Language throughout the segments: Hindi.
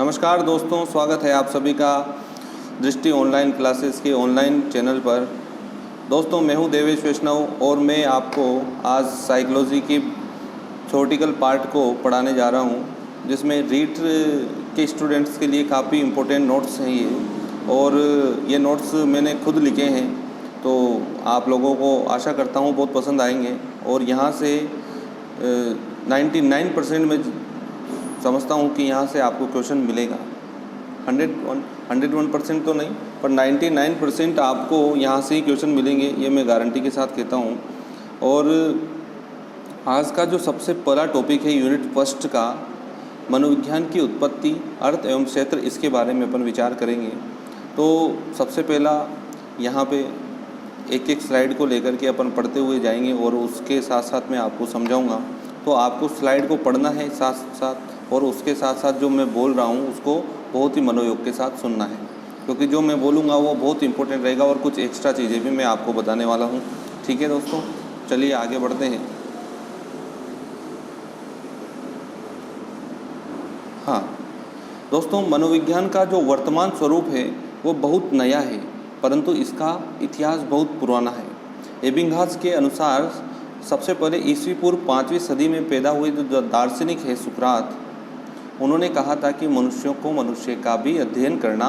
नमस्कार दोस्तों, स्वागत है आप सभी का दृष्टि ऑनलाइन क्लासेस के ऑनलाइन चैनल पर। दोस्तों, मैं हूं देवेश वैष्णव और मैं आपको आज साइकोलॉजी की थ्योरेटिकल पार्ट को पढ़ाने जा रहा हूं, जिसमें रीट के स्टूडेंट्स के लिए काफ़ी इम्पोर्टेंट नोट्स हैं ये। और ये नोट्स मैंने खुद लिखे हैं, तो आप लोगों को आशा करता हूं बहुत पसंद आएंगे। और यहाँ से 99% में समझता हूँ कि यहाँ से आपको क्वेश्चन मिलेगा। 101% तो नहीं, पर 99% आपको यहाँ से ही क्वेश्चन मिलेंगे, ये मैं गारंटी के साथ कहता हूँ। और आज का जो सबसे पहला टॉपिक है यूनिट फर्स्ट का, मनोविज्ञान की उत्पत्ति, अर्थ एवं क्षेत्र, इसके बारे में अपन विचार करेंगे। तो सबसे पहला यहाँ पे एक एक स्लाइड को लेकर के अपन पढ़ते हुए जाएंगे और उसके साथ साथ मैं आपको समझाऊंगा। तो आपको स्लाइड को पढ़ना है साथ साथ, और उसके साथ साथ जो मैं बोल रहा हूँ उसको बहुत ही मनोयोग के साथ सुनना है, क्योंकि जो मैं बोलूँगा वो बहुत इंपॉर्टेंट रहेगा और कुछ एक्स्ट्रा चीज़ें भी मैं आपको बताने वाला हूँ। ठीक है दोस्तों, चलिए आगे बढ़ते हैं। हाँ दोस्तों, मनोविज्ञान का जो वर्तमान स्वरूप है वो बहुत नया है, परंतु इसका इतिहास बहुत पुराना है। एबिंगहास के अनुसार सबसे पहले ईस्वी पूर्व 5वीं सदी में पैदा हुए जो दार्शनिक है सुकरात, उन्होंने कहा था कि मनुष्यों को मनुष्य का भी अध्ययन करना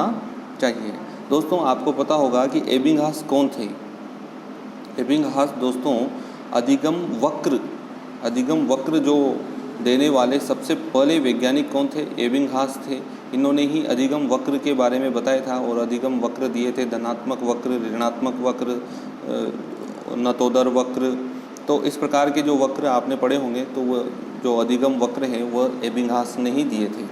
चाहिए। दोस्तों, आपको पता होगा कि एबिंगहास कौन थे। एबिंगहास दोस्तों अधिगम वक्र जो देने वाले सबसे पहले वैज्ञानिक कौन थे? एबिंगहास थे। इन्होंने ही अधिगम वक्र के बारे में बताया था और अधिगम वक्र दिए थे, धनात्मक वक्र, ऋणात्मक वक्र, नतोदर वक्र। तो इस प्रकार के जो वक्र आपने पढ़े होंगे, तो वह जो अधिगम वक्र हैं वह एबिंगहास ने ही दिए थे।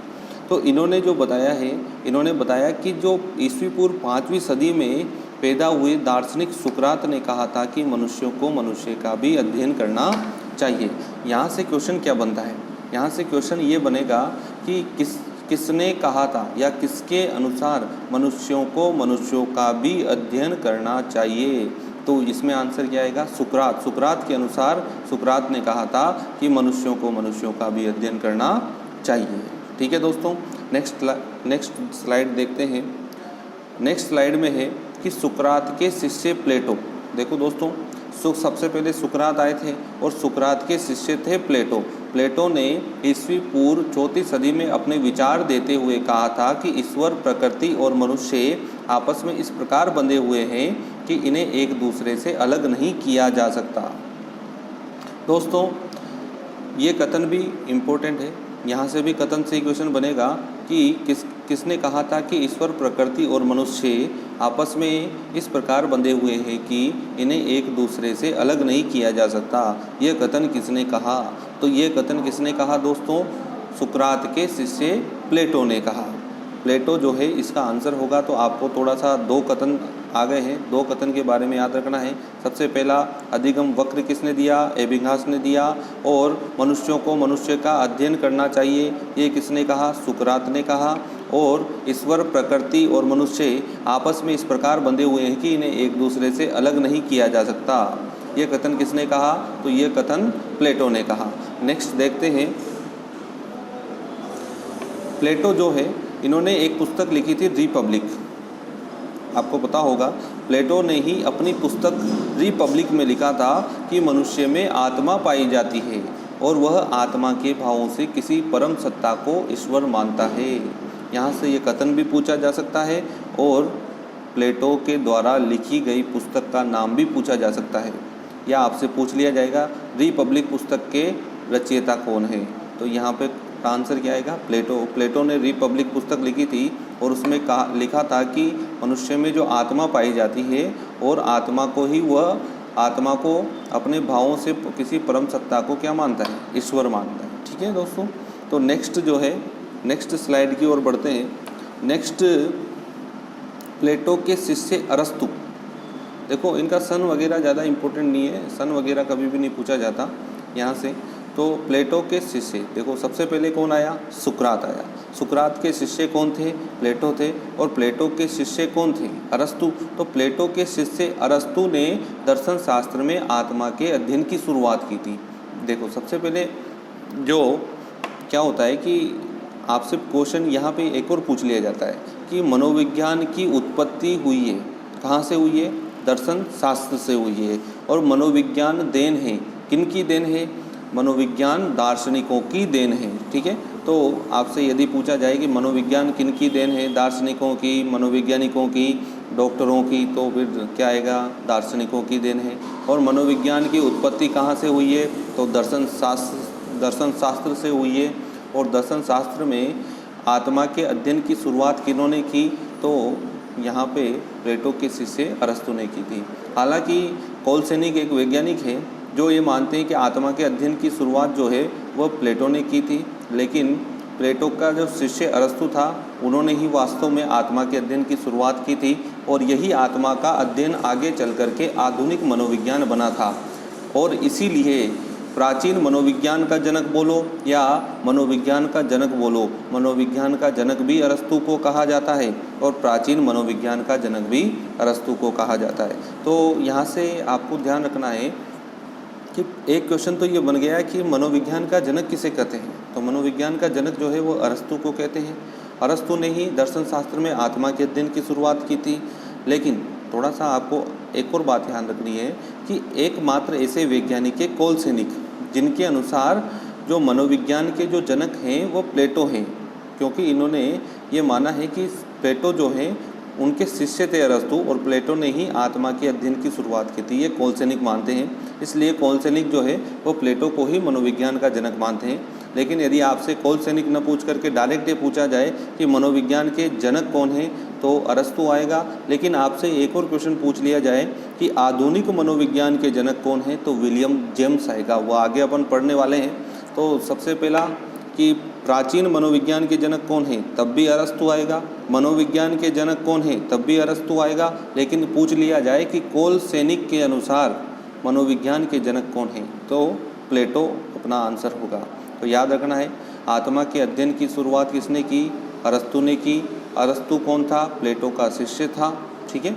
तो इन्होंने जो बताया है, इन्होंने बताया कि जो ईस्वी पूर्व 5वीं सदी में पैदा हुए दार्शनिक सुकरात ने कहा था कि मनुष्यों को मनुष्य का भी अध्ययन करना चाहिए। यहाँ से क्वेश्चन क्या बनता है? यहाँ से क्वेश्चन ये बनेगा कि किसने कहा था या किसके अनुसार मनुष्यों को मनुष्यों का भी अध्ययन करना चाहिए? तो इसमें आंसर क्या आएगा? सुकरात के अनुसार सुकरात ने कहा था कि मनुष्यों को मनुष्यों का भी अध्ययन करना चाहिए। ठीक है दोस्तों, नेक्स्ट स्लाइड देखते हैं। नेक्स्ट स्लाइड में है कि सुकरात के शिष्य प्लेटो। देखो दोस्तों, सबसे पहले सुकरात आए थे और सुकरात के शिष्य थे प्लेटो। प्लेटो ने ईस्वी पूर्व 4वीं सदी में अपने विचार देते हुए कहा था कि ईश्वर, प्रकृति और मनुष्य आपस में इस प्रकार बंधे हुए हैं कि इन्हें एक दूसरे से अलग नहीं किया जा सकता। दोस्तों, ये कथन भी इम्पोर्टेंट है। यहाँ से भी कथन से क्वेश्चन बनेगा कि किसने कहा था कि ईश्वर, प्रकृति और मनुष्य आपस में इस प्रकार बंधे हुए हैं कि इन्हें एक दूसरे से अलग नहीं किया जा सकता। ये कथन किसने कहा? तो ये कथन किसने कहा दोस्तों? सुकरात के शिष्य प्लेटो ने कहा। प्लेटो जो है इसका आंसर होगा। तो आपको थोड़ा सा दो कथन आ गए हैं, दो कथन के बारे में याद रखना है। सबसे पहला अधिगम वक्र किसने दिया? एबिंगहास ने दिया। और मनुष्यों को मनुष्य का अध्ययन करना चाहिए, ये किसने कहा? सुकरात ने कहा। और ईश्वर, प्रकृति और मनुष्य आपस में इस प्रकार बंधे हुए हैं कि इन्हें एक दूसरे से अलग नहीं किया जा सकता, ये कथन किसने कहा? तो ये कथन प्लेटो ने कहा। नेक्स्ट देखते हैं। प्लेटो जो है, इन्होंने एक पुस्तक लिखी थी रिपब्लिक। आपको पता होगा, प्लेटो ने ही अपनी पुस्तक रिपब्लिक में लिखा था कि मनुष्य में आत्मा पाई जाती है और वह आत्मा के भावों से किसी परम सत्ता को ईश्वर मानता है। यहाँ से ये कथन भी पूछा जा सकता है और प्लेटो के द्वारा लिखी गई पुस्तक का नाम भी पूछा जा सकता है, या आपसे पूछ लिया जाएगा रिपब्लिक पुस्तक के रचयिता कौन है। तो यहाँ पे आंसर क्या आएगा? प्लेटो ने रिपब्लिक पुस्तक लिखी थी और उसमें लिखा था कि मनुष्य में जो आत्मा पाई जाती है और आत्मा को अपने भावों से किसी परम सत्ता को क्या मानता है? ईश्वर मानता है। ठीक है दोस्तों, तो नेक्स्ट स्लाइड की ओर बढ़ते हैं। नेक्स्ट, प्लेटो के शिष्य अरस्तु। देखो, इनका सन वगैरह ज़्यादा इम्पोर्टेंट नहीं है, सन वगैरह कभी भी नहीं पूछा जाता यहाँ से। तो प्लेटो के शिष्य, देखो सबसे पहले कौन आया? सुकरात आया। सुकरात के शिष्य कौन थे? प्लेटो थे। और प्लेटो के शिष्य कौन थे? अरस्तु। तो प्लेटो के शिष्य अरस्तु ने दर्शन शास्त्र में आत्मा के अध्ययन की शुरुआत की थी। देखो, सबसे पहले जो क्या होता है कि आपसे क्वेश्चन यहाँ पे एक और पूछ लिया जाता है कि मनोविज्ञान की उत्पत्ति हुई है, कहाँ से हुई है? दर्शन शास्त्र से हुई है। और मनोविज्ञान देन है, किन की देन है? मनोविज्ञान दार्शनिकों की देन है। ठीक है, तो आपसे यदि पूछा जाए कि मनोविज्ञान किन की देन है, दार्शनिकों की, मनोवैज्ञानिकों की, डॉक्टरों की, तो फिर क्या आएगा? दार्शनिकों की देन है। और मनोविज्ञान की उत्पत्ति कहाँ से हुई है? तो दर्शन शास्त्र से हुई है। और दर्शन शास्त्र में आत्मा के अध्ययन की शुरुआत किन्होंने की? तो यहाँ पे प्लेटो के शिष्य अरस्तु ने की थी। हालांकि कोलसेनिक एक वैज्ञानिक है जो ये मानते हैं कि आत्मा के अध्ययन की शुरुआत जो है वह प्लेटो ने की थी, लेकिन प्लेटो का जो शिष्य अरस्तु था उन्होंने ही वास्तव में आत्मा के अध्ययन की शुरुआत की थी। और यही आत्मा का अध्ययन आगे चल कर के आधुनिक मनोविज्ञान बना था। और इसीलिए प्राचीन मनोविज्ञान का जनक बोलो या मनोविज्ञान का जनक बोलो, मनोविज्ञान का जनक भी अरस्तु को कहा जाता है और प्राचीन मनोविज्ञान का जनक भी अरस्तु को कहा जाता है। तो यहाँ से आपको ध्यान रखना है कि एक क्वेश्चन तो ये बन गया है कि मनोविज्ञान का जनक किसे कहते हैं? तो मनोविज्ञान का जनक जो है वो अरस्तु को कहते हैं। अरस्तु ने ही दर्शन शास्त्र में आत्मा के अध्ययन की शुरुआत की थी। लेकिन थोड़ा सा आपको एक और बात ध्यान रखनी है कि एकमात्र ऐसे वैज्ञानिक है कोलसेनिक, जिनके अनुसार जो मनोविज्ञान के जो जनक हैं वो प्लेटो हैं, क्योंकि इन्होंने ये माना है कि प्लेटो जो है उनके शिष्य थे अरस्तु, और प्लेटो ने ही आत्मा के अध्ययन की शुरुआत की थी। ये कोलसेनिक मानते हैं, इसलिए कोलसेनिक जो है वो प्लेटो को ही मनोविज्ञान का जनक मानते हैं। लेकिन यदि आपसे कोलसेनिक न पूछ करके डायरेक्ट ये पूछा जाए कि मनोविज्ञान के जनक कौन है, तो अरस्तु आएगा। लेकिन आपसे एक और क्वेश्चन पूछ लिया जाए कि आधुनिक मनोविज्ञान के जनक कौन है, तो विलियम जेम्स आएगा। वो आगे अपन पढ़ने वाले हैं। तो सबसे पहला कि प्राचीन मनोविज्ञान के जनक कौन है, तब भी अरस्तु आएगा। मनोविज्ञान के जनक कौन है, तब भी अरस्तु आएगा। लेकिन पूछ लिया जाए कि कोलसेनिक के अनुसार मनोविज्ञान के जनक कौन है, तो प्लेटो अपना आंसर होगा। तो याद रखना है, आत्मा के अध्ययन की शुरुआत किसने की? अरस्तु ने की। अरस्तु कौन था? प्लेटो का शिष्य था। ठीक है,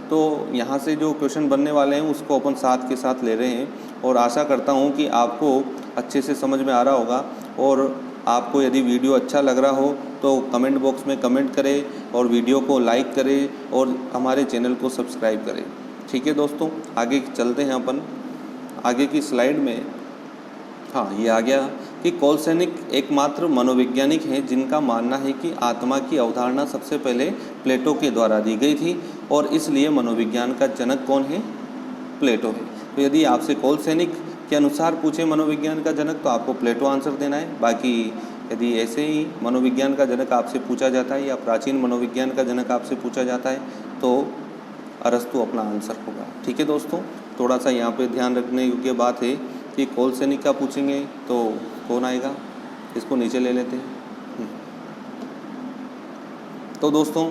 तो यहाँ से जो क्वेश्चन बनने वाले हैं उसको अपन साथ के साथ ले रहे हैं, और आशा करता हूँ कि आपको अच्छे से समझ में आ रहा होगा। और आपको यदि वीडियो अच्छा लग रहा हो तो कमेंट बॉक्स में कमेंट करें और वीडियो को लाइक करें और हमारे चैनल को सब्सक्राइब करें। ठीक है दोस्तों, आगे चलते हैं अपन आगे की स्लाइड में। हाँ, ये आ गया कि कोलसेनिक एकमात्र मनोवैज्ञानिक हैं जिनका मानना है कि आत्मा की अवधारणा सबसे पहले प्लेटो के द्वारा दी गई थी, और इसलिए मनोविज्ञान का जनक कौन है? प्लेटो है। तो यदि आपसे कोलसेनिक के अनुसार पूछे मनोविज्ञान का जनक, तो आपको प्लेटो आंसर देना है। बाकी यदि ऐसे ही मनोविज्ञान का जनक आपसे पूछा जाता है या प्राचीन मनोविज्ञान का जनक आपसे पूछा जाता है, तो अरस्तु अपना आंसर होगा। ठीक है दोस्तों, थोड़ा सा यहाँ पे ध्यान रखने योग्य बात है कि कोलसेनिक का पूछेंगे तो कौन आएगा, इसको नीचे ले लेते हैं। तो दोस्तों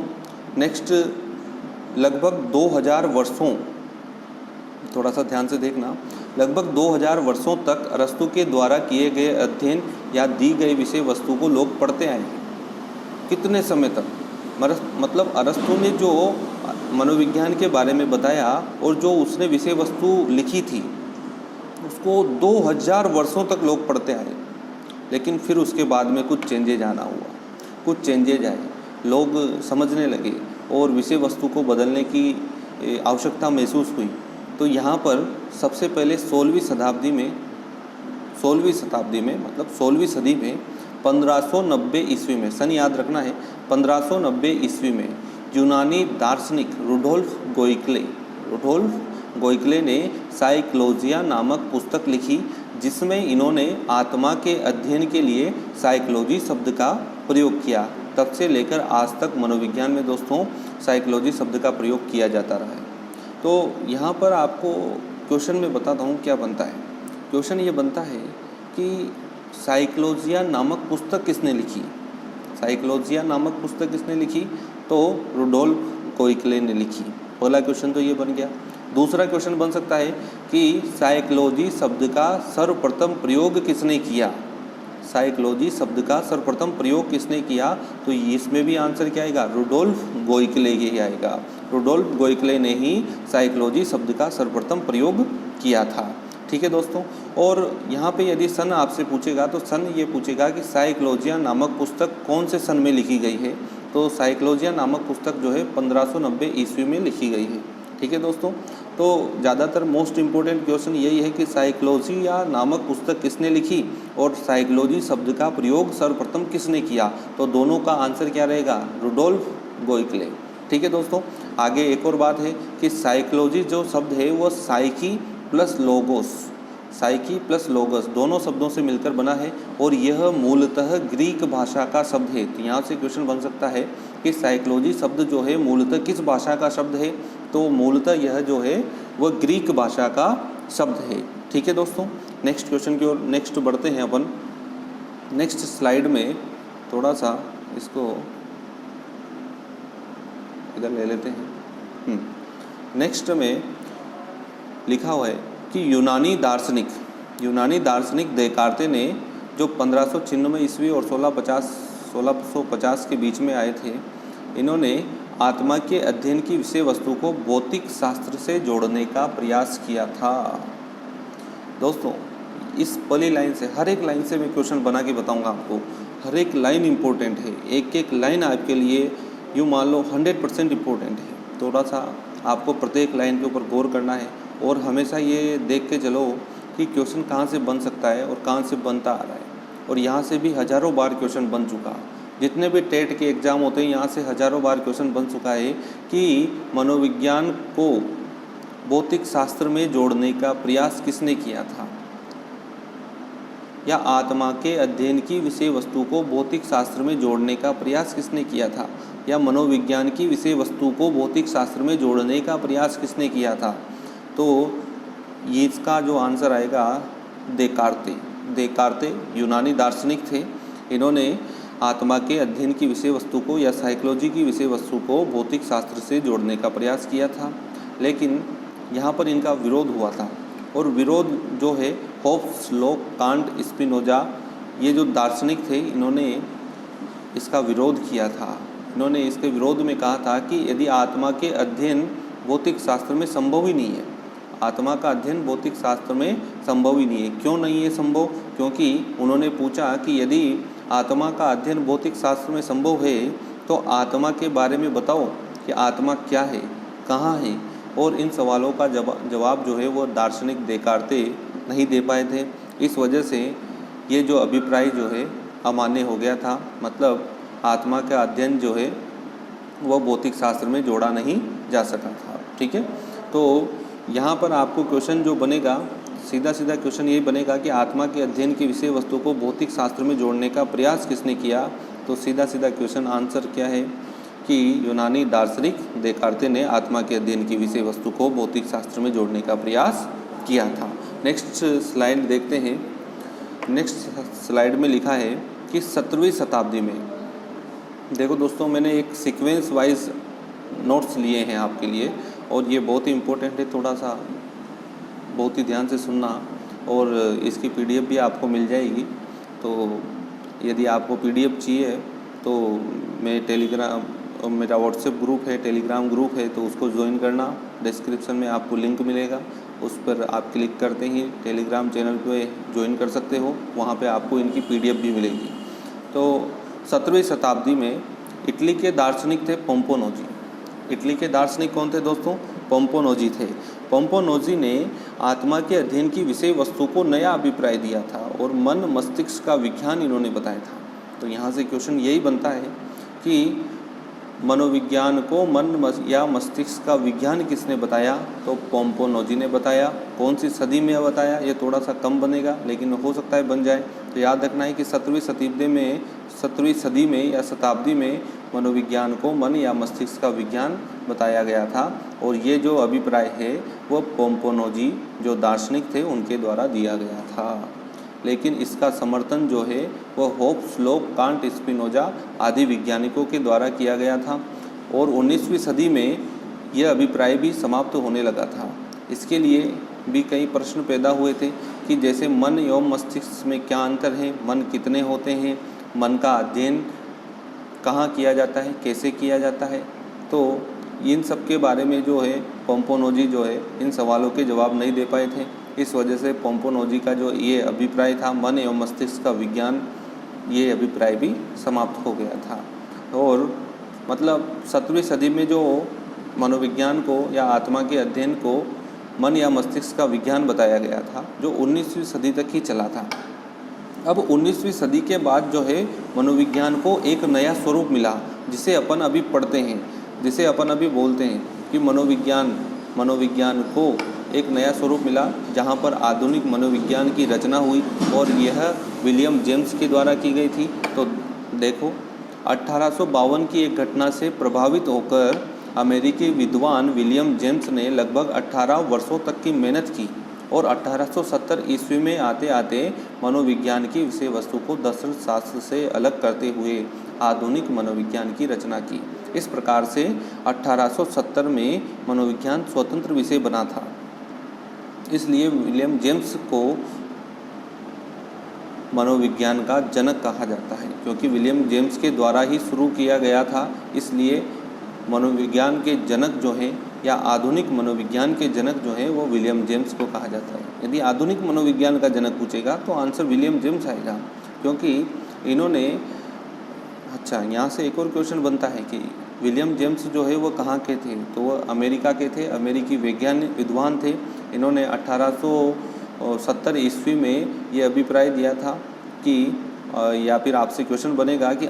नेक्स्ट लगभग 2000 वर्षों, थोड़ा सा ध्यान से देखना, लगभग 2000 वर्षों तक अरस्तु के द्वारा किए गए अध्ययन या दी गई विषय वस्तु को लोग पढ़ते आए। कितने समय तक? मतलब अरस्तु ने जो मनोविज्ञान के बारे में बताया और जो उसने विषय वस्तु लिखी थी उसको 2000 वर्षों तक लोग पढ़ते आए। लेकिन फिर उसके बाद में कुछ चेंजेज आना हुआ, कुछ चेंजेज आए, लोग समझने लगे और विषय वस्तु को बदलने की आवश्यकता महसूस हुई। तो यहाँ पर सबसे पहले 16वीं शताब्दी में मतलब 16वीं सदी में 1590 ईस्वी में, सन याद रखना है, 1590 ईस्वी में यूनानी दार्शनिक रुडोल्फ गोइकले ने साइकोलॉजिया नामक पुस्तक लिखी, जिसमें इन्होंने आत्मा के अध्ययन के लिए साइकोलॉजी शब्द का प्रयोग किया। तब से लेकर आज तक मनोविज्ञान में दोस्तों साइकोलॉजी शब्द का प्रयोग किया जाता रहा है। तो यहाँ पर आपको क्वेश्चन में बताता हूँ क्या बनता है। क्वेश्चन ये बनता है कि साइकोलॉजिया नामक पुस्तक किसने लिखी? साइकोलॉजिया नामक पुस्तक किसने लिखी? तो रुडोल्फ गोइकले ने लिखी। पहला क्वेश्चन तो ये बन गया। दूसरा क्वेश्चन बन सकता है कि साइकोलॉजी शब्द का सर्वप्रथम प्रयोग किसने किया? साइकोलॉजी शब्द का सर्वप्रथम प्रयोग किसने किया? तो इसमें भी आंसर क्या आएगा? रुडोल्फ गोइकले ही आएगा। रुडोल्फ गोइकले ने ही साइकोलॉजी शब्द का सर्वप्रथम प्रयोग किया था। ठीक है दोस्तों। और यहाँ पे यदि सन आपसे पूछेगा तो सन ये पूछेगा कि साइकोलॉजिया नामक पुस्तक कौन से सन में लिखी गई है। तो साइकोलॉजिया नामक पुस्तक जो है 1590 ईस्वी में लिखी गई है। ठीक है दोस्तों। तो ज़्यादातर मोस्ट इम्पोर्टेंट क्वेश्चन यही है कि साइकोलॉजिया नामक पुस्तक किसने लिखी और साइकोलॉजी शब्द का प्रयोग सर्वप्रथम किसने किया। तो दोनों का आंसर क्या रहेगा, रुडोल्फ गोइकले। ठीक है दोस्तों। आगे एक और बात है कि साइकोलॉजी जो शब्द है वो psyche plus logos, psyche plus logos दोनों शब्दों से मिलकर बना है और यह मूलतः ग्रीक भाषा का शब्द है। तो यहाँ से क्वेश्चन बन सकता है कि साइकोलॉजी शब्द जो है मूलतः किस भाषा का शब्द है। तो मूलतः यह जो है वह ग्रीक भाषा का शब्द है। ठीक है दोस्तों। नेक्स्ट क्वेश्चन की ओर नेक्स्ट बढ़ते हैं अपन। नेक्स्ट स्लाइड में थोड़ा सा इसको इधर ले लेते हैं। नेक्स्ट में लिखा हुआ है कि यूनानी दार्शनिक देकार्ते ने जो 1596 ईस्वी और 1650 के बीच में आए थे, इन्होंने आत्मा के अध्ययन की विषय वस्तु को भौतिक शास्त्र से जोड़ने का प्रयास किया था। दोस्तों इस पहली लाइन से, हर एक लाइन से मैं क्वेश्चन बना के बताऊंगा आपको। हर एक लाइन इम्पोर्टेंट है, एक एक लाइन आपके लिए यूँ मान लो 100% इम्पोर्टेंट है। थोड़ा सा आपको प्रत्येक लाइन के ऊपर गौर करना है और हमेशा ये देख के चलो कि क्वेश्चन कहाँ से बन सकता है और कहाँ से बनता आ रहा है। और यहाँ से भी हज़ारों बार क्वेश्चन बन चुका, जितने भी टेट के एग्ज़ाम होते हैं यहाँ से हज़ारों बार क्वेश्चन बन चुका है कि मनोविज्ञान को भौतिक शास्त्र में जोड़ने का प्रयास किसने किया था, या आत्मा के अध्ययन की विषय वस्तु को भौतिक शास्त्र में जोड़ने का प्रयास किसने किया था, या मनोविज्ञान की विषय वस्तु को भौतिक शास्त्र में जोड़ने का प्रयास किसने किया था। तो ये इसका जो आंसर आएगा देकार्ते यूनानी दार्शनिक थे। इन्होंने आत्मा के अध्ययन की विषय वस्तु को या साइकोलॉजी की विषय वस्तु को भौतिक शास्त्र से जोड़ने का प्रयास किया था, लेकिन यहाँ पर इनका विरोध हुआ था। और विरोध जो है होब्स, लॉक, कांट, स्पिनोजा, ये जो दार्शनिक थे इन्होंने इसका विरोध किया था। इन्होंने इसके विरोध में कहा था कि यदि आत्मा के अध्ययन भौतिक शास्त्र में संभव ही नहीं है, आत्मा का अध्ययन भौतिक शास्त्र में संभव ही नहीं है। क्यों नहीं है संभव? क्योंकि उन्होंने पूछा कि यदि आत्मा का अध्ययन भौतिक शास्त्र में संभव है तो आत्मा के बारे में बताओ कि आत्मा क्या है, कहाँ है। और इन सवालों का जवाब जो है वो दार्शनिक देकार्ते नहीं दे पाए थे। इस वजह से ये जो अभिप्राय जो है अमान्य हो गया था। मतलब आत्मा का अध्ययन जो है वह भौतिक शास्त्र में जोड़ा नहीं जा सका था। ठीक है। तो यहाँ पर आपको क्वेश्चन जो बनेगा, सीधा क्वेश्चन यही बनेगा कि आत्मा के अध्ययन की विषय वस्तु को भौतिक शास्त्र में जोड़ने का प्रयास किसने किया। तो सीधा क्वेश्चन आंसर क्या है कि यूनानी दार्शनिक देकार्ते ने आत्मा के अध्ययन की विषय वस्तु को भौतिक शास्त्र में जोड़ने का प्रयास किया था। नेक्स्ट स्लाइड देखते हैं। नेक्स्ट स्लाइड में लिखा है कि 17वीं शताब्दी में, देखो दोस्तों मैंने एक सीक्वेंस वाइज नोट्स लिए हैं आपके लिए और ये बहुत ही इम्पोर्टेंट है, थोड़ा सा बहुत ही ध्यान से सुनना। और इसकी पीडीएफ भी आपको मिल जाएगी। तो यदि आपको पीडीएफ चाहिए तो मेरा व्हाट्सएप ग्रुप है, टेलीग्राम ग्रुप है, तो उसको ज्वाइन करना। डिस्क्रिप्शन में आपको लिंक मिलेगा, उस पर आप क्लिक करते ही टेलीग्राम चैनल पे ज्वाइन कर सकते हो। वहाँ पे आपको इनकी पीडीएफ भी मिलेगी। तो 17वीं शताब्दी में इटली के दार्शनिक थे पोम्पोनोजी। इटली के दार्शनिक कौन थे दोस्तों? पोम्पोनोजी थे। पोम्पोनोजी ने आत्मा के अध्ययन की विषय वस्तु को नया अभिप्राय दिया था और मन मस्तिष्क का विज्ञान इन्होंने बताया था। तो यहाँ से क्वेश्चन यही बनता है कि मनोविज्ञान को मन या मस्तिष्क का विज्ञान किसने बताया। तो पोम्पोनोजी ने बताया। कौन सी सदी में बताया, ये थोड़ा सा कम बनेगा लेकिन हो सकता है बन जाए। तो याद रखना है कि 17वीं सदी में या शताब्दी में मनोविज्ञान को मन या मस्तिष्क का विज्ञान बताया गया था। और ये जो अभिप्राय है वह पोम्पोनोजी जो दार्शनिक थे उनके द्वारा दिया गया था। लेकिन इसका समर्थन जो है वह होब्स, लॉक, कांट, स्पिनोजा आदि वैज्ञानिकों के द्वारा किया गया था। और 19वीं सदी में यह अभिप्राय भी समाप्त होने लगा था। इसके लिए भी कई प्रश्न पैदा हुए थे कि जैसे मन एवं मस्तिष्क में क्या अंतर है, मन कितने होते हैं, मन का अध्ययन कहाँ किया जाता है, कैसे किया जाता है। तो इन सब के बारे में जो है पोम्पोनोजी जो है इन सवालों के जवाब नहीं दे पाए थे। इस वजह से पोम्पोनोजी का जो ये अभिप्राय था मन एवं मस्तिष्क का विज्ञान, ये अभिप्राय भी समाप्त हो गया था। और मतलब 17वीं सदी में जो मनोविज्ञान को या आत्मा के अध्ययन को मन या मस्तिष्क का विज्ञान बताया गया था, जो 19वीं सदी तक ही चला था। अब 19वीं सदी के बाद जो है मनोविज्ञान को एक नया स्वरूप मिला, जिसे अपन अभी पढ़ते हैं, जिसे अपन अभी बोलते हैं कि मनोविज्ञान को एक नया स्वरूप मिला, जहाँ पर आधुनिक मनोविज्ञान की रचना हुई और यह विलियम जेम्स के द्वारा की गई थी। तो देखो 1852 की एक घटना से प्रभावित होकर अमेरिकी विद्वान विलियम जेम्स ने लगभग 18 वर्षों तक की मेहनत की और 1870 ईस्वी में आते आते मनोविज्ञान की विषय वस्तु को दर्शन शास्त्र से अलग करते हुए आधुनिक मनोविज्ञान की रचना की। इस प्रकार से 1870 में मनोविज्ञान स्वतंत्र विषय बना था। इसलिए विलियम जेम्स को मनोविज्ञान का जनक कहा जाता है, क्योंकि विलियम जेम्स के द्वारा ही शुरू किया गया था। इसलिए मनोविज्ञान के जनक जो हैं या आधुनिक मनोविज्ञान के जनक जो हैं वो विलियम जेम्स को कहा जाता है। यदि आधुनिक मनोविज्ञान का जनक पूछेगा तो आंसर विलियम जेम्स आएगा, क्योंकि इन्होंने यहाँ से एक और क्वेश्चन बनता है कि विलियम जेम्स जो है वो कहाँ के थे, तो वो अमेरिका के थे, अमेरिकी वैज्ञानिक विद्वान थे। इन्होंने 1870 ईस्वी में ये अभिप्राय दिया था कि या फिर आपसे क्वेश्चन बनेगा कि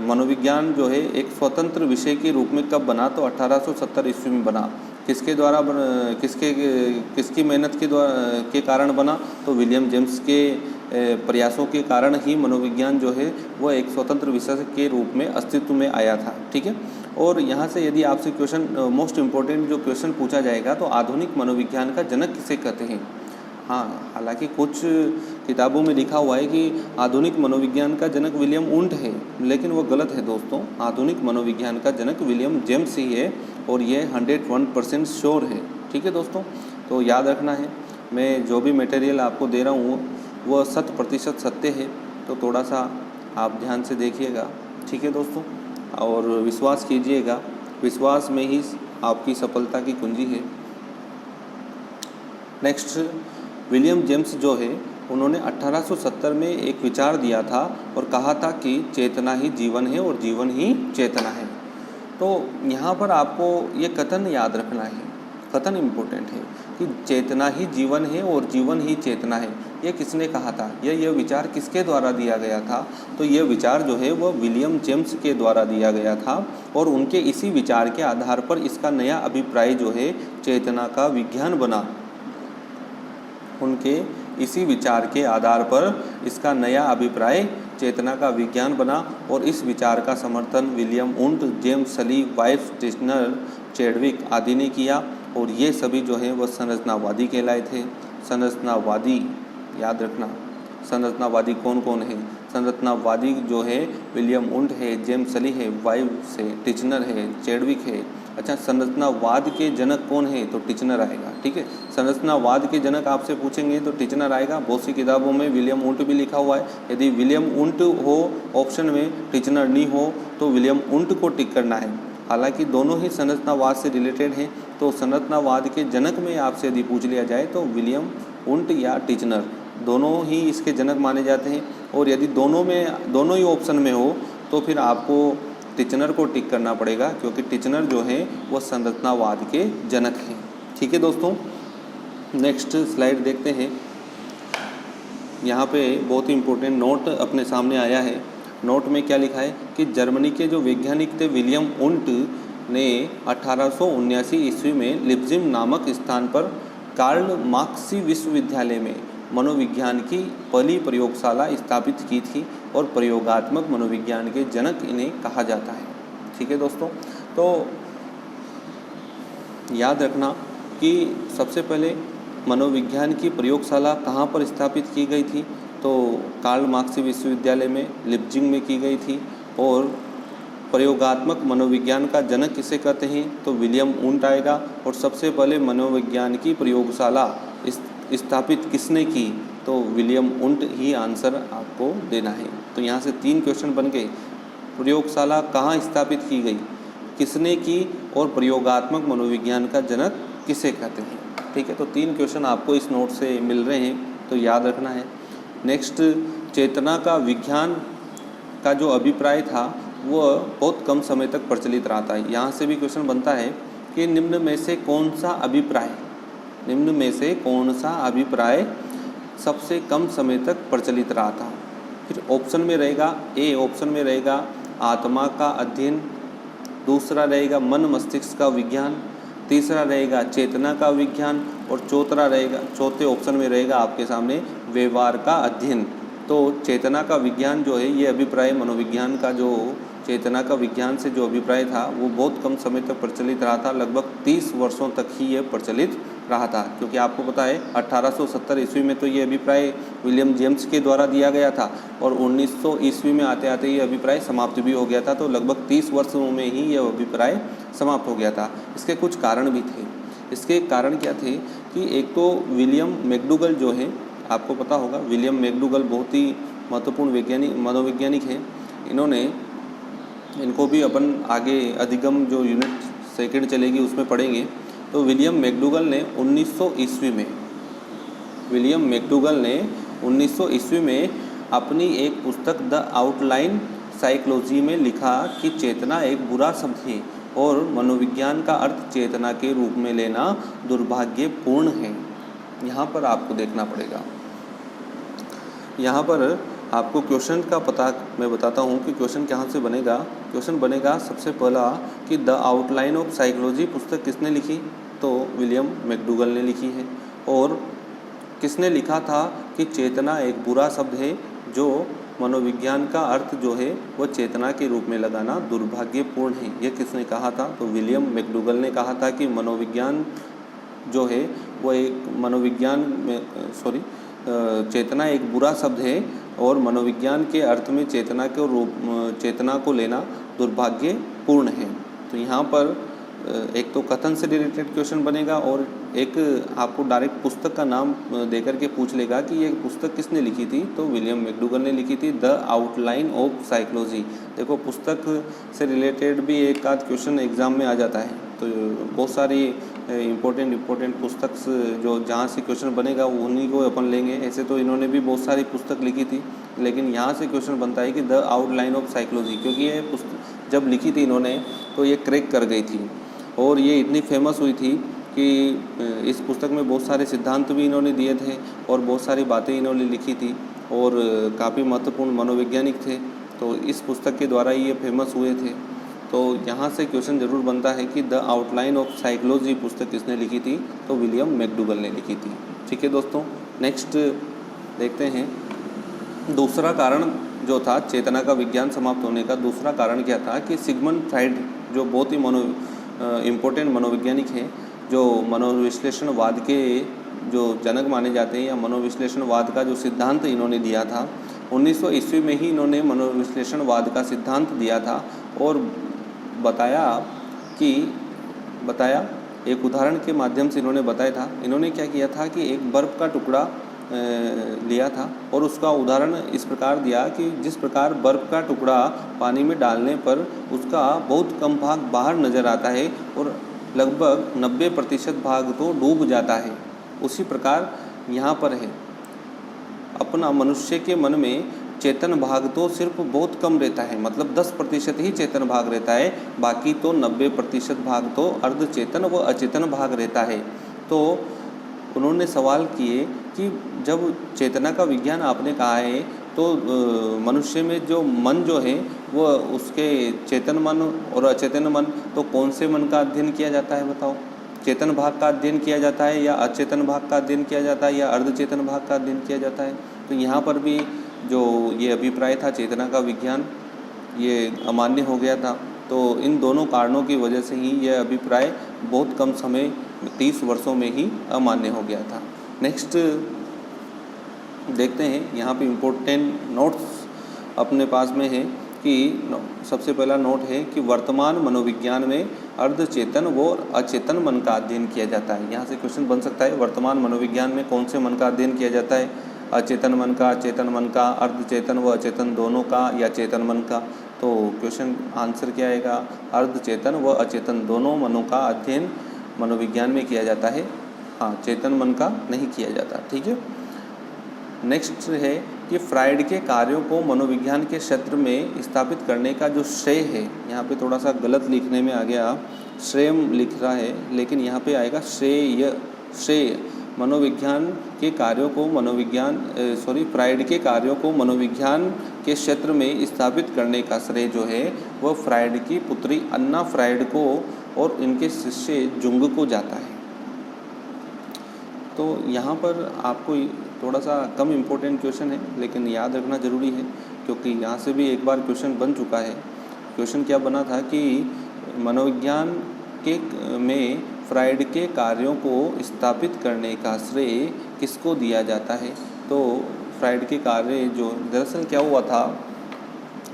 मनोविज्ञान जो है एक स्वतंत्र विषय के रूप में कब बना, तो 1870 ईस्वी में बना। किसके द्वारा किसकी मेहनत के कारण बना, तो विलियम जेम्स के प्रयासों के कारण ही मनोविज्ञान जो है वह एक स्वतंत्र विषय के रूप में अस्तित्व में आया था। ठीक है। और यहाँ से यदि आपसे क्वेश्चन मोस्ट इम्पोर्टेंट जो क्वेश्चन पूछा जाएगा तो आधुनिक मनोविज्ञान का जनक किसे कहते हैं। हाँ, हालांकि कुछ किताबों में लिखा हुआ है कि आधुनिक मनोविज्ञान का जनक विलियम वुंट है, लेकिन वो गलत है दोस्तों। आधुनिक मनोविज्ञान का जनक विलियम जेम्स ही है और ये 101% श्योर है। ठीक है दोस्तों, तो याद रखना है, मैं जो भी मटेरियल आपको दे रहा हूँ वह 100% सत्य है, तो थोड़ा सा आप ध्यान से देखिएगा। ठीक है दोस्तों, और विश्वास कीजिएगा, विश्वास में ही आपकी सफलता की कुंजी है। नेक्स्ट, विलियम जेम्स जो है उन्होंने 1870 में एक विचार दिया था और कहा था कि चेतना ही जीवन है और जीवन ही चेतना है। तो यहाँ पर आपको ये कथन याद रखना है, कथन इम्पोर्टेंट है कि चेतना ही जीवन है और जीवन ही चेतना है। ये किसने कहा था, यह विचार किसके द्वारा दिया गया था, तो यह विचार जो है वह विलियम जेम्स के द्वारा दिया गया था और उनके इसी विचार के आधार पर इसका नया अभिप्राय जो है चेतना का विज्ञान बना। उनके इसी विचार के आधार पर इसका नया अभिप्राय चेतना का विज्ञान बना और इस विचार का समर्थन विलियम वुंट, जेम्स सली, वाइफ, टिश्नर, चैडविक आदि ने किया और ये सभी जो हैं वह संरचनावादी कहलाए थे। संरचनावादी याद रखना, संरचनावादी कौन कौन है। संरचनावादी जो है विलियम वुंट है, जेम्स सली है, वाइफ है, टिश्नर है, चैडविक है। अच्छा, संरचनावाद के जनक कौन है, तो टिश्नर आएगा। ठीक है, संरचनावाद के जनक आपसे पूछेंगे तो टिश्नर आएगा। बहुत सी किताबों में विलियम वुंट भी लिखा हुआ है। यदि विलियम वुंट हो ऑप्शन में, टिश्नर नहीं हो तो विलियम वुंट को टिक करना है। हालांकि दोनों ही संरचनावाद से रिलेटेड हैं, तो संरचनावाद के जनक में आपसे यदि पूछ लिया जाए तो विलियम वुंट या टिश्नर दोनों ही इसके जनक माने जाते हैं। और यदि दोनों ही ऑप्शन में हो तो फिर आपको टिश्नर को टिक करना पड़ेगा, क्योंकि टिश्नर जो है वो संरचनावाद के जनक हैं। ठीक है दोस्तों, नेक्स्ट स्लाइड देखते हैं। यहाँ पे बहुत ही इम्पोर्टेंट नोट अपने सामने आया है। नोट में क्या लिखा है कि जर्मनी के जो वैज्ञानिक थे विलियम वुंट ने 1879 ईस्वी में लिप्जिग नामक स्थान पर कार्ल मार्क्सी विश्वविद्यालय में मनोविज्ञान की पहली प्रयोगशाला स्थापित की थी और प्रयोगात्मक मनोविज्ञान के जनक इन्हें कहा जाता है। ठीक है दोस्तों, तो याद रखना कि सबसे पहले मनोविज्ञान की प्रयोगशाला कहाँ पर स्थापित की गई थी, तो कार्ल मार्क्सी विश्वविद्यालय में लिप्जिग में की गई थी। और प्रयोगात्मक मनोविज्ञान का जनक किसे कहते हैं, तो विलियम वुंट आएगा। और सबसे पहले मनोविज्ञान की प्रयोगशाला स्थापित किसने की, तो विलियम वुंट ही आंसर आपको देना है। तो यहाँ से 3 क्वेश्चन बन गए। प्रयोगशाला कहाँ स्थापित की गई, किसने की, और प्रयोगात्मक मनोविज्ञान का जनक किसे कहते हैं। ठीक है, तो 3 क्वेश्चन आपको इस नोट से मिल रहे हैं, तो याद रखना है। नेक्स्ट, चेतना का विज्ञान का जो अभिप्राय था वह बहुत कम समय तक प्रचलित रहा था। यहाँ से भी क्वेश्चन बनता है कि निम्न में से कौन सा अभिप्राय सबसे कम समय तक प्रचलित रहा था। फिर ऑप्शन में रहेगा आत्मा का अध्ययन, दूसरा रहेगा मन मस्तिष्क का विज्ञान, तीसरा रहेगा चेतना का विज्ञान और चौथे ऑप्शन में रहेगा आपके सामने व्यवहार का अध्ययन। तो चेतना का विज्ञान जो है, ये अभिप्राय मनोविज्ञान का जो चेतना का विज्ञान से जो अभिप्राय था वो बहुत कम समय तक प्रचलित रहा था, लगभग 30 वर्षों तक ही ये प्रचलित रहा था। क्योंकि आपको पता है 1870 ईस्वी में तो ये अभिप्राय विलियम जेम्स के द्वारा दिया गया था और 1900 ईस्वी में आते आते ये अभिप्राय समाप्त भी हो गया था। तो लगभग 30 वर्षों में ही यह अभिप्राय समाप्त हो गया था। इसके कुछ कारण भी थे। इसके कारण क्या थे कि एक तो विलियम मैकडूगल जो है, आपको पता होगा विलियम मैकडूगल बहुत ही महत्वपूर्ण मनोवैज्ञानिक हैं। इनको भी अपन आगे अधिगम जो यूनिट सेकंड चलेगी उसमें पढ़ेंगे। तो विलियम मैकडूगल ने 1900 ईस्वी में अपनी एक पुस्तक द आउटलाइन साइकोलॉजी में लिखा कि चेतना एक बुरा शब्द है और मनोविज्ञान का अर्थ चेतना के रूप में लेना दुर्भाग्यपूर्ण है। यहाँ पर आपको देखना पड़ेगा। यहाँ पर आपको क्वेश्चन का पता मैं बताता हूँ कि क्वेश्चन कहाँ से बनेगा। क्वेश्चन बनेगा सबसे पहला कि द आउटलाइन ऑफ साइकोलॉजी पुस्तक किसने लिखी, तो विलियम मैकडूगल ने लिखी है। और किसने लिखा था कि चेतना एक बुरा शब्द है, जो मनोविज्ञान का अर्थ जो है वह चेतना के रूप में लगाना दुर्भाग्यपूर्ण है। यह किसने कहा था, तो विलियम मैकडूगल ने कहा था कि मनोविज्ञान जो है वो चेतना एक बुरा शब्द है और मनोविज्ञान के अर्थ में चेतना को लेना दुर्भाग्यपूर्ण है। तो यहाँ पर एक तो कथन से रिलेटेड क्वेश्चन बनेगा और एक आपको डायरेक्ट पुस्तक का नाम देकर के पूछ लेगा कि ये पुस्तक किसने लिखी थी, तो विलियम मैकडूगल ने लिखी थी द आउटलाइन ऑफ साइकोलॉजी। देखो पुस्तक से रिलेटेड भी एक आध क्वेश्चन एग्जाम में आ जाता है, तो बहुत सारी इम्पोर्टेंट पुस्तक जो जहाँ से क्वेश्चन बनेगा उन्हीं को अपन लेंगे। ऐसे तो इन्होंने भी बहुत सारी पुस्तक लिखी थी, लेकिन यहाँ से क्वेश्चन बनता है कि द आउटलाइन ऑफ साइकोलॉजी, क्योंकि ये पुस्तक जब लिखी थी इन्होंने तो ये क्रैक कर गई थी और ये इतनी फेमस हुई थी कि इस पुस्तक में बहुत सारे सिद्धांत भी इन्होंने दिए थे और बहुत सारी बातें इन्होंने लिखी थी और काफ़ी महत्वपूर्ण मनोवैज्ञानिक थे। तो इस पुस्तक के द्वारा ये फेमस हुए थे। तो यहाँ से क्वेश्चन ज़रूर बनता है कि द आउटलाइन ऑफ साइकोलॉजी पुस्तक किसने लिखी थी, तो विलियम मैकडूगल ने लिखी थी। ठीक है दोस्तों, नेक्स्ट देखते हैं दूसरा कारण जो था चेतना का विज्ञान समाप्त होने का दूसरा कारण क्या था कि सिगमंड फ्राइड जो बहुत ही इम्पोर्टेंट मनोवैज्ञानिक हैं, जो मनोविश्लेषणवाद के जो जनक माने जाते हैं या मनोविश्लेषणवाद का जो सिद्धांत इन्होंने दिया था 1900 ईस्वी में ही इन्होंने मनोविश्लेषणवाद का सिद्धांत दिया था और बताया एक उदाहरण के माध्यम से इन्होंने बताया था। इन्होंने क्या किया था कि एक बर्फ़ का टुकड़ा लिया था और उसका उदाहरण इस प्रकार दिया कि जिस प्रकार बर्फ़ का टुकड़ा पानी में डालने पर उसका बहुत कम भाग बाहर नज़र आता है और लगभग 90% भाग तो डूब जाता है, उसी प्रकार यहाँ पर है अपना मनुष्य के मन में चेतन भाग तो सिर्फ बहुत कम रहता है, मतलब 10% ही चेतन भाग रहता है, बाकी तो 90% भाग तो अर्धचेतन व अचेतन भाग रहता है। तो उन्होंने सवाल किए कि जब चेतना का विज्ञान आपने कहा है तो मनुष्य में जो मन जो है वो उसके चेतन मन और अचेतन मन, तो कौन से मन का अध्ययन किया जाता है बताओ? चेतन भाग का अध्ययन किया जाता है या अचेतन भाग का अध्ययन किया जाता है या अर्धचेतन भाग का अध्ययन किया जाता है? तो यहाँ पर भी जो ये अभिप्राय था चेतना का विज्ञान ये अमान्य हो गया था। तो इन दोनों कारणों की वजह से ही यह अभिप्राय बहुत कम समय 30 वर्षों में ही अमान्य हो गया था। नेक्स्ट देखते हैं, यहाँ पे इम्पोर्टेंट नोट्स अपने पास में है कि सबसे पहला नोट है कि वर्तमान मनोविज्ञान में अर्धचेतन व अचेतन मन का अध्ययन किया जाता है। यहाँ से क्वेश्चन बन सकता है वर्तमान मनोविज्ञान में कौन से मन का अध्ययन किया जाता है, अचेतन मन का, चेतन मन का, अर्धचेतन व अचेतन दोनों का या चेतन मन का? तो क्वेश्चन आंसर क्या आएगा? अर्धचेतन व अचेतन दोनों मनों का अध्ययन मनोविज्ञान में किया जाता है। हाँ, चेतन मन का नहीं किया जाता। ठीक है। नेक्स्ट है कि फ्राइड के कार्यों को मनोविज्ञान के क्षेत्र में स्थापित करने का जो श्रेय है, यहाँ पे थोड़ा सा गलत लिखने में आ गया, श्रेय लिख रहा है, लेकिन यहाँ पे आएगा श्रेय। मनोविज्ञान के कार्यों को फ्राइड के कार्यों को मनोविज्ञान के क्षेत्र में स्थापित करने का श्रेय जो है वह फ्राइड की पुत्री अन्ना फ्राइड को और इनके शिष्य जुंग को जाता है। तो यहाँ पर आपको थोड़ा सा कम इम्पोर्टेंट क्वेश्चन है, लेकिन याद रखना ज़रूरी है, क्योंकि यहाँ से भी एक बार क्वेश्चन बन चुका है। क्वेश्चन क्या बना था कि मनोविज्ञान में फ्राइड के कार्यों को स्थापित करने का श्रेय किसको दिया जाता है। तो फ्राइड के कार्य जो दरअसल क्या हुआ था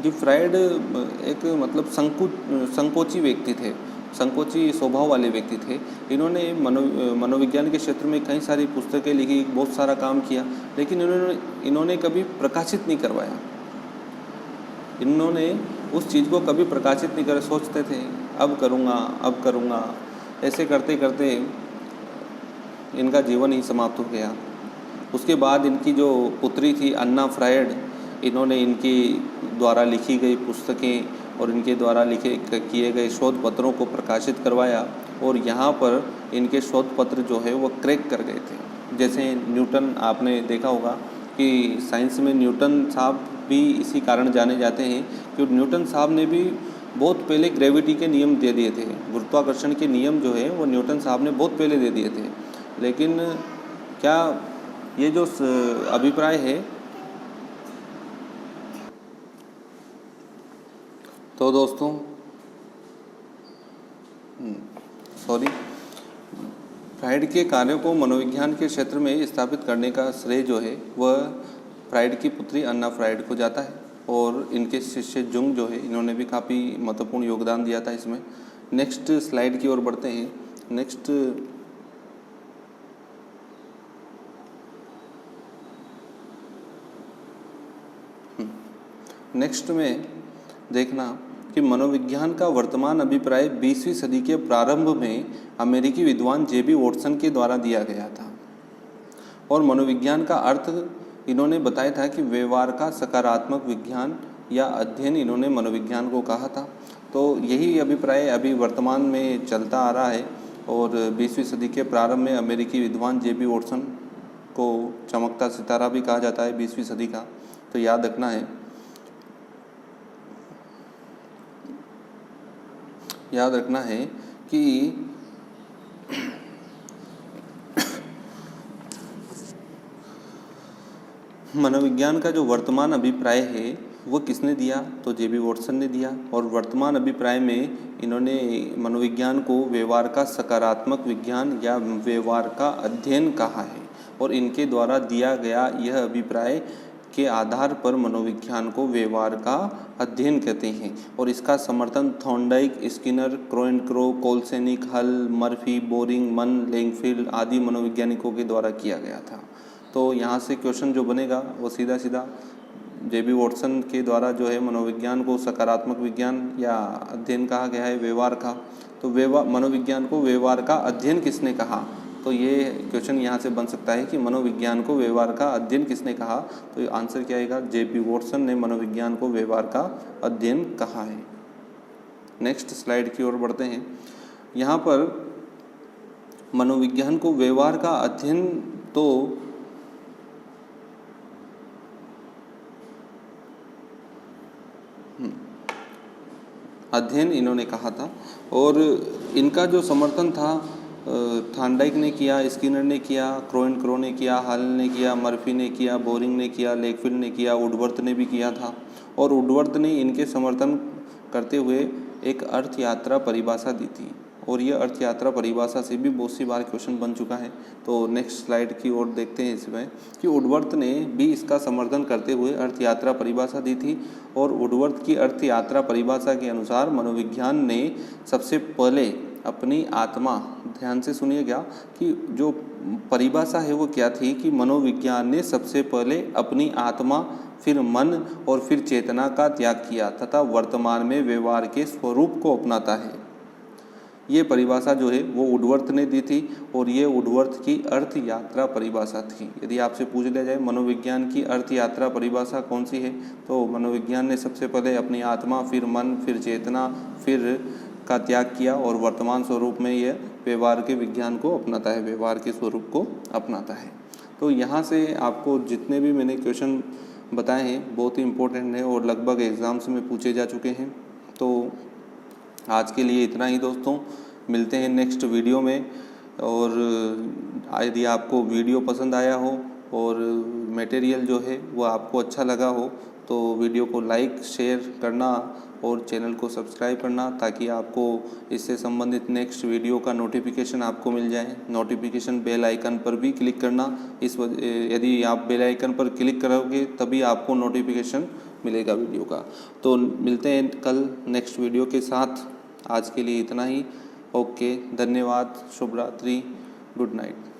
कि फ्राइड एक मतलब संकोची व्यक्ति थे, संकोची स्वभाव वाले व्यक्ति थे। इन्होंने मनोविज्ञान के क्षेत्र में कई सारी पुस्तकें लिखी, बहुत सारा काम किया, लेकिन इन्होंने कभी प्रकाशित नहीं करवाया। इन्होंने उस चीज़ को कभी प्रकाशित नहीं कर, सोचते थे अब करूँगा, ऐसे करते करते इनका जीवन ही समाप्त हो गया। उसके बाद इनकी जो पुत्री थी अन्ना फ्राइड, इन्होंने इनकी द्वारा लिखी गई पुस्तकें और इनके द्वारा किए गए शोध पत्रों को प्रकाशित करवाया, और यहाँ पर इनके शोध पत्र जो है वो क्रैक कर गए थे। जैसे न्यूटन, आपने देखा होगा कि साइंस में न्यूटन साहब भी इसी कारण जाने जाते हैं कि न्यूटन साहब ने भी बहुत पहले ग्रेविटी के नियम दे दिए थे। गुरुत्वाकर्षण के नियम जो है वो न्यूटन साहब ने बहुत पहले दे दिए थे, लेकिन क्या ये जो अभिप्राय है, तो दोस्तों फ्राइड के कार्यों को मनोविज्ञान के क्षेत्र में स्थापित करने का श्रेय जो है वह फ्राइड की पुत्री अन्ना फ्राइड को जाता है, और इनके शिष्य जुंग जो है इन्होंने भी काफ़ी महत्वपूर्ण योगदान दिया था इसमें। नेक्स्ट स्लाइड की ओर बढ़ते हैं। नेक्स्ट में देखना कि मनोविज्ञान का वर्तमान अभिप्राय 20वीं सदी के प्रारंभ में अमेरिकी विद्वान जेबी वॉटसन के द्वारा दिया गया था, और मनोविज्ञान का अर्थ इन्होंने बताया था कि व्यवहार का सकारात्मक विज्ञान या अध्ययन, इन्होंने मनोविज्ञान को कहा था। तो यही अभिप्राय अभी वर्तमान में चलता आ रहा है, और 20वीं सदी के प्रारंभ में अमेरिकी विद्वान जेबी वॉटसन को चमकता सितारा भी कहा जाता है 20वीं सदी का। तो याद रखना है कि मनोविज्ञान का जो वर्तमान अभिप्राय है वो किसने दिया, तो जेबी वॉटसन ने दिया। और वर्तमान अभिप्राय में इन्होंने मनोविज्ञान को व्यवहार का सकारात्मक विज्ञान या व्यवहार का अध्ययन कहा है, और इनके द्वारा दिया गया यह अभिप्राय के आधार पर मनोविज्ञान को व्यवहार का अध्ययन कहते हैं। और इसका समर्थन थॉर्नडाइक, स्किनर, क्रोएनक्रो, कोलसेनिक, हल, मर्फी, बोरिंग, मन, लैंगफील्ड आदि मनोवैज्ञानिकों के द्वारा किया गया था। तो यहाँ से क्वेश्चन जो बनेगा वो सीधा सीधा जेबी वॉटसन के द्वारा जो है मनोविज्ञान को सकारात्मक विज्ञान या अध्ययन कहा गया है व्यवहार का। तो मनोविज्ञान को व्यवहार का अध्ययन किसने कहा, तो ये क्वेश्चन यहाँ से बन सकता है कि मनोविज्ञान को व्यवहार का अध्ययन किसने कहा। तो आंसर क्या आएगा, जेबी वॉटसन ने मनोविज्ञान को व्यवहार का अध्ययन कहा है। नेक्स्ट स्लाइड की ओर बढ़ते हैं। यहाँ पर मनोविज्ञान को व्यवहार का अध्ययन तो अध्ययन इन्होंने कहा था, और इनका जो समर्थन था थॉर्नडाइक ने किया, स्किनर ने किया, क्रोएनक्रो ने किया, हल ने किया, मर्फी ने किया, बोरिंग ने किया, लैंगफील्ड ने किया, वुडवर्थ ने भी किया था। और वुडवर्थ ने इनके समर्थन करते हुए एक अर्थ यात्रा परिभाषा दी थी, और यह अर्थ यात्रा परिभाषा से भी बहुत सी बार क्वेश्चन बन चुका है। तो नेक्स्ट स्लाइड की ओर देखते हैं इसमें कि वुडवर्थ ने भी इसका समर्थन करते हुए अर्थ यात्रा परिभाषा दी थी। और वुडवर्थ की अर्थ यात्रा परिभाषा के अनुसार मनोविज्ञान ने सबसे पहले अपनी आत्मा, ध्यान से सुनिएगा कि जो परिभाषा है वो क्या थी कि मनोविज्ञान ने सबसे पहले अपनी आत्मा, फिर मन और फिर चेतना का त्याग किया तथा वर्तमान में व्यवहार के स्वरूप को अपनाता है। ये परिभाषा जो है वो वुडवर्थ ने दी थी और ये वुडवर्थ की अर्थ यात्रा परिभाषा थी। यदि आपसे पूछ लिया जाए मनोविज्ञान की अर्थ यात्रा परिभाषा कौन सी है, तो मनोविज्ञान ने सबसे पहले अपनी आत्मा, फिर मन, फिर चेतना, फिर का त्याग किया और वर्तमान स्वरूप में यह व्यवहार के विज्ञान को अपनाता है, व्यवहार के स्वरूप को अपनाता है। तो यहाँ से आपको जितने भी मैंने क्वेश्चन बताए हैं बहुत ही इम्पोर्टेंट है और लगभग एग्ज़ाम्स में पूछे जा चुके हैं। तो आज के लिए इतना ही दोस्तों, मिलते हैं नेक्स्ट वीडियो में। और यदि आपको वीडियो पसंद आया हो और मटेरियल जो है वो आपको अच्छा लगा हो तो वीडियो को लाइक शेयर करना और चैनल को सब्सक्राइब करना, ताकि आपको इससे संबंधित नेक्स्ट वीडियो का नोटिफिकेशन आपको मिल जाए। नोटिफिकेशन बेल आइकन पर भी क्लिक करना, यदि आप बेल आइकन पर क्लिक करोगे तभी आपको नोटिफिकेशन मिलेगा वीडियो का। तो मिलते हैं कल नेक्स्ट वीडियो के साथ। आज के लिए इतना ही। ओके, धन्यवाद, शुभ रात्रि, गुड नाइट।